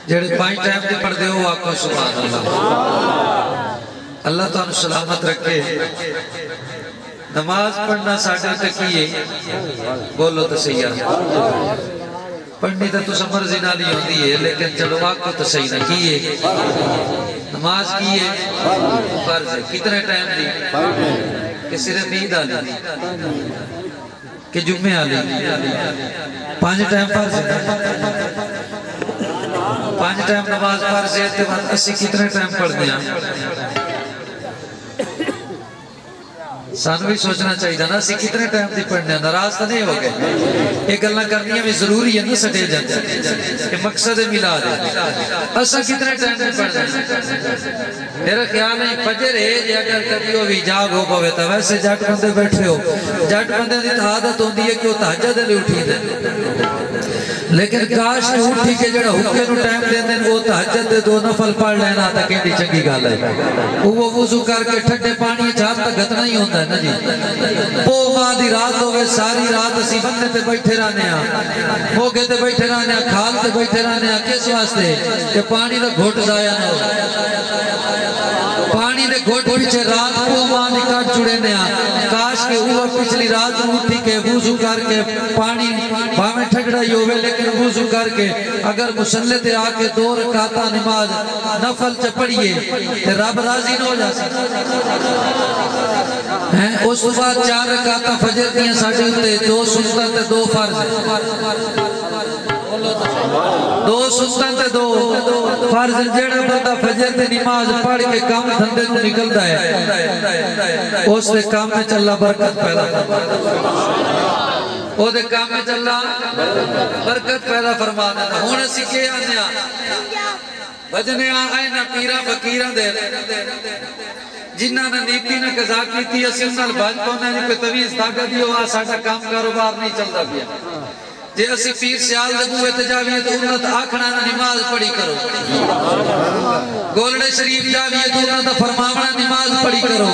جڑے 5 ٹائم دے پڑھ دے ہو آقا سبحان اللہ اللہ تو انہوں سلامت رکھے نماز پڑھنا ساڑھے تکیے بولو تو صحیح پڑھنی تو مرضی نہ نہیں ہوتی ہے لیکن چلو آقا تو صحیح نہ کیے نماز کیے فرض ہے کتنے ٹائم دی کہ صرف عید آلی کہ جمعہ آلی 5 ٹائم فرض ہے 5 ٹائم نماز فرض ہے تو اسی کتنے ٹائم پڑھ دیا سانو بھی سوچنا چاہیے نا اسی کتنے ٹائم دی پڑھنے ہیں ناراض تو نہیں ہو گئے ایک اللہ کرنی ہے ضروری ہے نہیں سٹے جاتے کہ مقصد ملاد ہے اسا کتنے ٹائم دی پڑھنے ہیں میرا خیال ہے فجر ہے یا اگر کبھی ہو بھی جاگ ہو پوے تا ویسے جٹ بندے بیٹھے ہو جٹ بندے دی عادت ہوندی ہے کہ وہ تہجد لے اٹھی دے لیکن کاش نے اٹھی کے جڑا حکے نو ٹائم دین دیں وہ تہجد دے 2 نفل پڑھ لینا تا کہندی چنگی گل ہے وہ وضو کر کے ٹھنڈے پانی جات تک گتنا ہی ہوندا ہے نا جی پو ماں دی رات ہوے ساری رات اسی بندے تے بیٹھے رہنے ہاں موگے تے بیٹھے رہنے ہاں کھال تے بیٹھے رہنے ہاں کس واسطے کہ پانی دا گھٹ ضائع نہ ہو پانی دے گھٹ پیچھے رات کو ماں نکاٹ جڑے نیا کاش کے وہ پچھلی رات اٹھی کے وضو کر کے پانی باہمیں ٹھگڑا ہی ہوئے لیکن وضو کر کے اگر مسلح تے آکے 2 رکعتہ نماز نفل چ پڑھئے تے رب راضی نہ ہو جا سکتا اس بعد 4 رکعتہ فجر دیاں ساڑھے ہوتے 2 سنت تے 2 فرض 2 سنت تے 2 فرض جڑا بندہ فجر تے نماز پڑھ کے کام دھندے تو نکلتا ہے اس نے کام میں چلا برکت پیدا وہ دے کام میں چلا برکت پیدا فرما دینا ہونے سکھے آنے بجنے آئے نا پیرا فقیرہ دے جنہ نے نیتی نہ قضا کی تھی اسی انہوں نے بھاج پونے نے کوئی تویز داگا دیو آج ساڑھا کام کاروبار نہیں چلتا گیا جے اسی پیر سیال لگو احتجاویے تو انہوں نے آکھنا نماز پڑھی کرو گولڈ شریف جاویے تو انہوں نے فرماونا نماز پڑھی کرو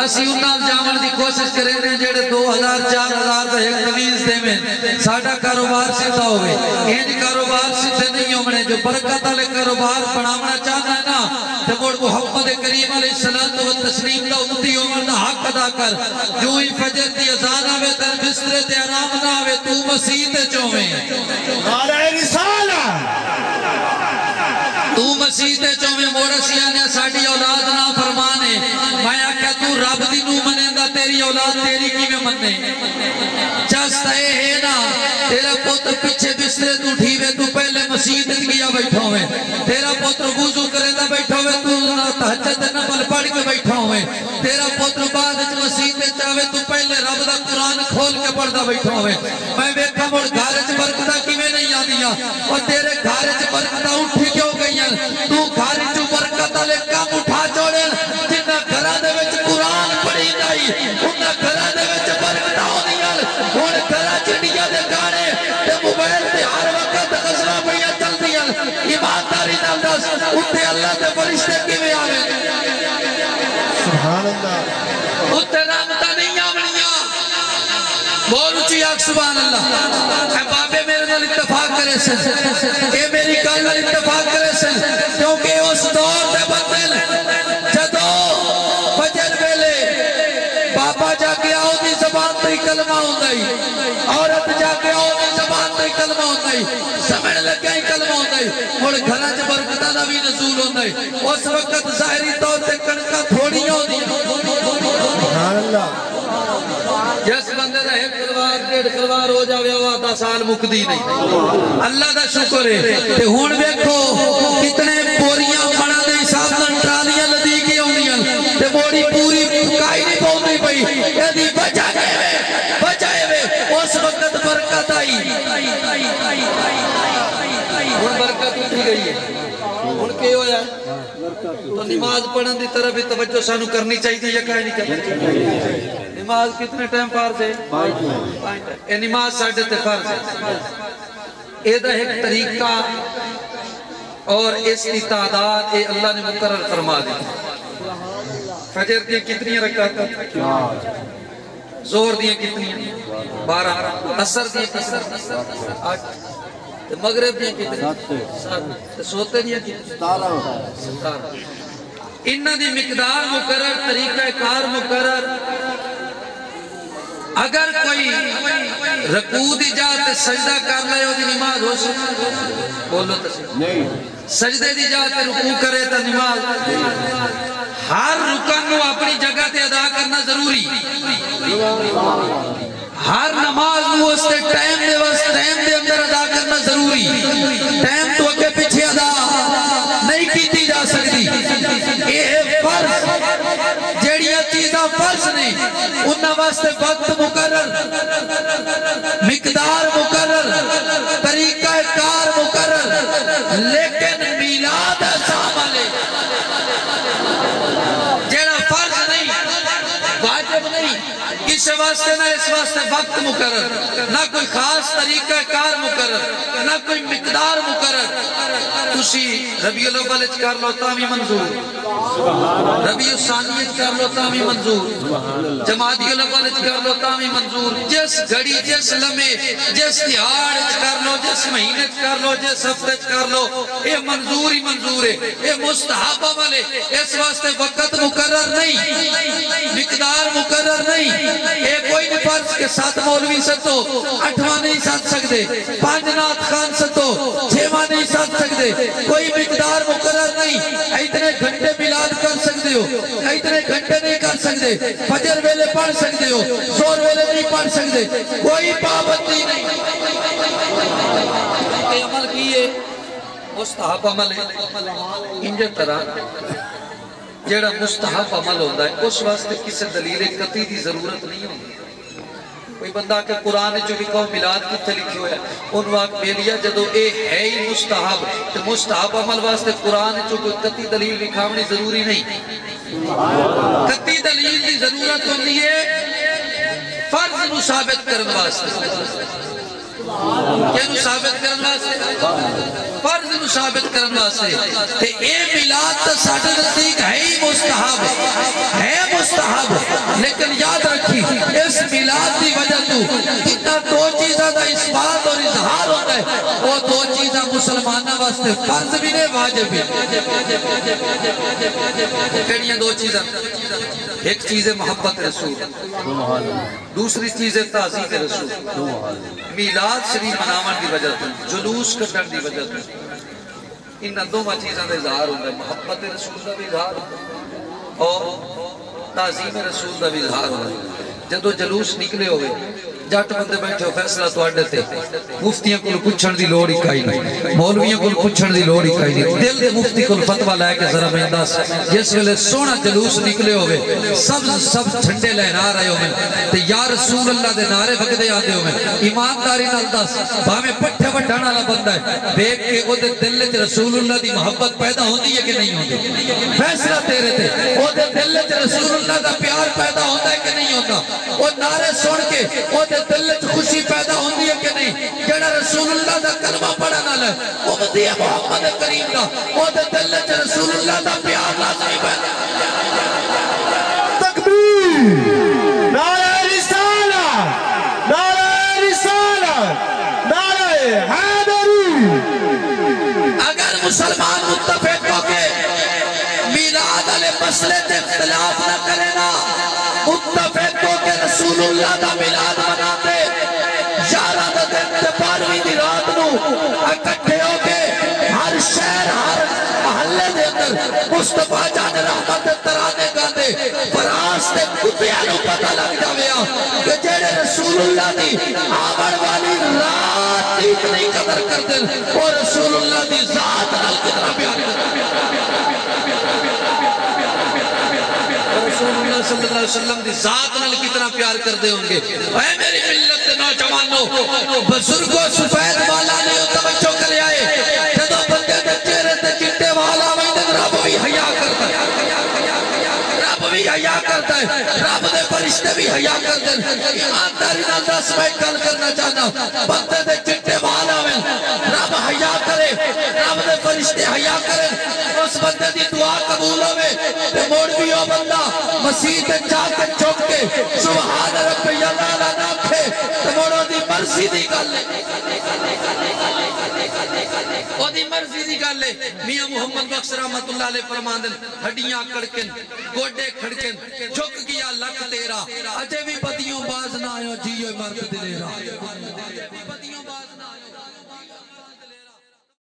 اسی انہوں نے جامل دی کوشش کریں نے جیڑے 2000 4000 دا ایک تویز دے میں ساڑھا کاروبار سیدھا ہوئے انج کاروبار سیدھے نہیں ہونے جو برکت علی کاروبار بناونا چاہنا ہے نا تو وہ محمد کریم علیہ السلام و تسلیم دا امتی عمر دا حق ادا کر جو ہی فجر دی اذان آوے تر بسترے تے آرام نہ آوے تو مسیح تے چومیں نعرہ رسالہ تو مسیح تے چومیں مورسیہ نے ساڑھی اولاد نہ فرمانے میں آکھا تو رب دی نو منے دا تیری اولاد تیری کی میں مننے چست ہے نا تیرا پتر پچھے بسترے تو ٹھیوے تو پہلے مسیح تے گیا بیٹھا ہوئے تیرا پتر وضو کرے دا بیٹھا ہوئے تو تہجد نفل پڑھ کے بیٹھا ہوئے تیرا پتر بعد مسیح تے چاہے تو پہلے رب دا قرآن کھول کے پڑھ دا بیٹھا ہوئے میں بیٹھا مڑ گھارج برکتہ کی میں نہیں آدیا اور تیرے گھارج برکتہ اٹھی کیوں گئی ہیں تو گھارج برکتہ لے کام اٹھا چھوڑے جنہ گھرہ دے وچ قرآن پڑھی جائی انہ گھرہ دے وچ برکتہ ہو دیا ان گھرہ چڑیا دے گانے تے موبائل تے ہر وقت غزلہ پڑھیا چل دیا ایمانداری نال دس اٹھے اللہ تے فرشتے کی میں آوے سبحان اللہ اٹھے رحمتہ نہیں آونیا بول اچھی آگ سبحان اللہ اے بابے میرے نال اتفاق کرے سن اے میری کال نال اتفاق کرے سن کیونکہ اس دور دے بدل جدو فجر ویلے بابا جا کے آؤ دی زبان تے کلمہ ہوندائی عورت جا کے آؤ دی زبان تے کلمہ ہوندائی سمجھ لگائی کلمہ ہوندائی اور گھرہ جب برکتہ دا بھی نزول ہوندائی اس وقت ظاہری طور تے کنکا تھوڑی ہوندی سبحان اللہ جس بندے دا ایک کلوار 1.5 کلوار ہو جاوے وہ 10 سال مکدی نہیں اللہ دا شکر ہے کہ ہون بیکھو کتنے پوریاں بنا دے حساب نال ٹرالیاں لدی کی ہوندیاں تے بوڑی پوری کائی نہیں پوندی پئی ایدی بچائے وے اس وقت برکت آئی ہن برکت اٹھی گئی ہے ہن کی ہویا تو نماز پڑھن دی طرف توجہ سانو کرنی چاہیے یا کہیں نہیں کرنی نماز کتنے ٹائم فرض ہے 5 اے نماز ساڑھے تے فرض ہے اے دا ایک طریقہ اور اس کی تعداد اے اللہ نے مقرر فرما دی فجر دی کتنی رکعت زور دی کتنی 12 عصر دی 8 مغرب دیا کتنے سوتے دیا کتنے 17 انہاں دی مقدار مقرر طریقہ کار مقرر اگر کوئی رکوع دی جا تے سجدہ کر لے او دی نماز ہو سکتی بولو تو نہیں سجدے دی جا تے رکوع کرے تا نماز ہر رکن نو اپنی جگہ تے ادا کرنا ضروری ہر نماز نو اس تے ٹائم دے اندر ادا کرنا ضروری ٹائم تو اگے پیچھے ادا نہیں کیتی جا سکتی یہ فرض جیڑیاں چیزاں فرض نہیں انہاں واسطے وقت مقرر مقدار مقرر طریقہ کار مقرر لیکن میلاد ایسا عمل ہے جیڑا فرض نہیں واجب نہیں اس واسطے نہ اس واسطے وقت مقرر نہ کوئی خاص طریقہ کار مقرر نہ کوئی مقدار مقرر تسی ربیع الاول کر لو تامی منظور ربیع الثانی کر لو تامی منظور جمادی الاول کر لو تامی منظور جس گھڑی جس لمحے جس تہاڑ کر لو جس مہینے کر لو جس ہفتے کر لو یہ منظور ہی منظور ہے یہ مستحب عمل ہے اس واسطے وقت مقرر نہیں مقدار مقرر نہیں یہ کوئی نہیں فرض کے 7 مولوی ستو 8واں نہیں ساتھ سکتے 5 نعت خان ستو 6واں نہیں ساتھ سکتے کوئی مقدار مقرر نہیں اتنے گھنٹے میلاد کر سکتے ہو اتنے گھنٹے نہیں کر سکتے فجر ویلے پڑھ سکتے ہو زور ویلے نہیں پڑھ سکتے کوئی پابندی نہیں یہ عمل کیے مستحب عمل ہے انجھے طرح جیڑا مستحب عمل ہوتا ہے اس واسطے کسی دلیل قطعی دی ضرورت نہیں ہوتی کوئی بندہ کہ قرآن جو بھی کہو میلاد کتے لکھی ہویا ان وقت بیلیا جدو اے ہے ہی مستحب تو مستحب عمل واسطے قرآن جو کوئی قطعی دلیل لکھاونی ضروری نہیں قطعی دلیل دی ضرورت ہوتی ہے فرض نو ثابت کرن واسطے کیا نو ثابت کرن واسطے فرض نو ثابت کرن واسطے تے اے میلاد تا ساڈے نزدیک ہے ہی مستحب لیکن یاد رکھی اس میلاد دی وجہ تو کتنا 2 چیزاں دا اثبات اور اظہار ہوتا ہے وہ 2 چیزاں مسلمانہ واسطے فرض بھی نہیں واجب بھی کہنیاں 2 چیزاں ایک چیز ہے محبت رسول دوسری چیز ہے تعظیم رسول میلاد شریف مناون دی وجہ تو جلوس کٹن دی وجہ تو ان 2 چیزاں دا اظہار ہوتا ہے محبت رسول دا بھی اظہار ہوتا ہے اور تعظیم رسول دا بھی اظہار ہوتا ہے جدو جلوس نکلے ہوئے جٹ بندے بیٹھے ہو فیصلہ تو اڈے تے مفتیاں کو پوچھن دی لوڑ ہی کائی نہیں مولویاں کو پوچھن دی لوڑ ہی کائی نہیں دل دے مفتی کو فتویٰ لائے کہ ذرا میں دس جس ویلے سونا جلوس نکلے ہوئے سب جھنڈے لہرا رہے ہوئے تے یا رسول اللہ دے نعرے بگدے آدے ہوئے ایمانداری نال دس باہمیں پٹھے وڈھانا والا بندہ ہے دیکھ کے او دے دل وچ رسول اللہ دی محبت پیدا ہوندی ہے کہ نہیں ہوندی فیصلہ تیرے تے او دے دل وچ رسول اللہ دا پیار پیدا ہوندا ہے کہ نہیں ہوندا او نعرے سن کے او دل وچ خوشی پیدا ہوندی ہے کہ نہیں جڑا رسول اللہ دا کلمہ پڑھن والا ہے امتی محمد کریم دا او دل وچ رسول اللہ دا پیار لازمی پیدا تکبیر نعرہ رسالت نعرہ رسالت نعرہ حیدری اگر مسلمان متفق ہو کے میلاد علیہ مسئلے تے اختلاف نہ کرے نا متفق ہو کے رسول اللہ دا میلاد مناتے 11 دن تے 12ویں دی رات نو اکٹھے ہو کے ہر شہر ہر محلے دے اندر مصطفیٰ جان رحمت ترانے گاندے فراس تے کتیاں نو پتہ لگ جاویا کہ جیڑے رسول اللہ دی آمن والی رات دی اتنی قدر کر دل اور رسول اللہ دی ذات نال کتنا پیار کر رسول اللہ صلی اللہ علیہ وسلم دی ذات نال کتنا پیار کر دے ہوں گے اے میری ملت نوجوانوں بزرگوں سفید والا نے توجہ کرے آئے جدو بندے دے چہرے تے چٹے والا ویندن رب بھی حیا کرتا ہے رب بھی حیا کرتا ہے رب دے فرشتے بھی حیا کرتے ہیں ایمانداری نال دس میں گل کرنا چاہنا بندے دے چٹے والا میں رب حیا کرے رب دے فرشتے حیا کرے اس بندے دی دعا قبول ہوئے تے موڑ بھی ہو بندہ مسیح تے جا کے چوک کے سبحان ربی اللہ ناکھے تے موڑوں دی مرضی دی گل او دی مرضی دی گل ہے میاں محمد بخش رحمت اللہ علیہ فرماندن ہڈیاں کڑکن گوڈے کھڑکن جھک گیا لک تیرا اجے بھی بدیوں باز نہ آیا جیو مرد دلیرا بدیوں باز نہ آیا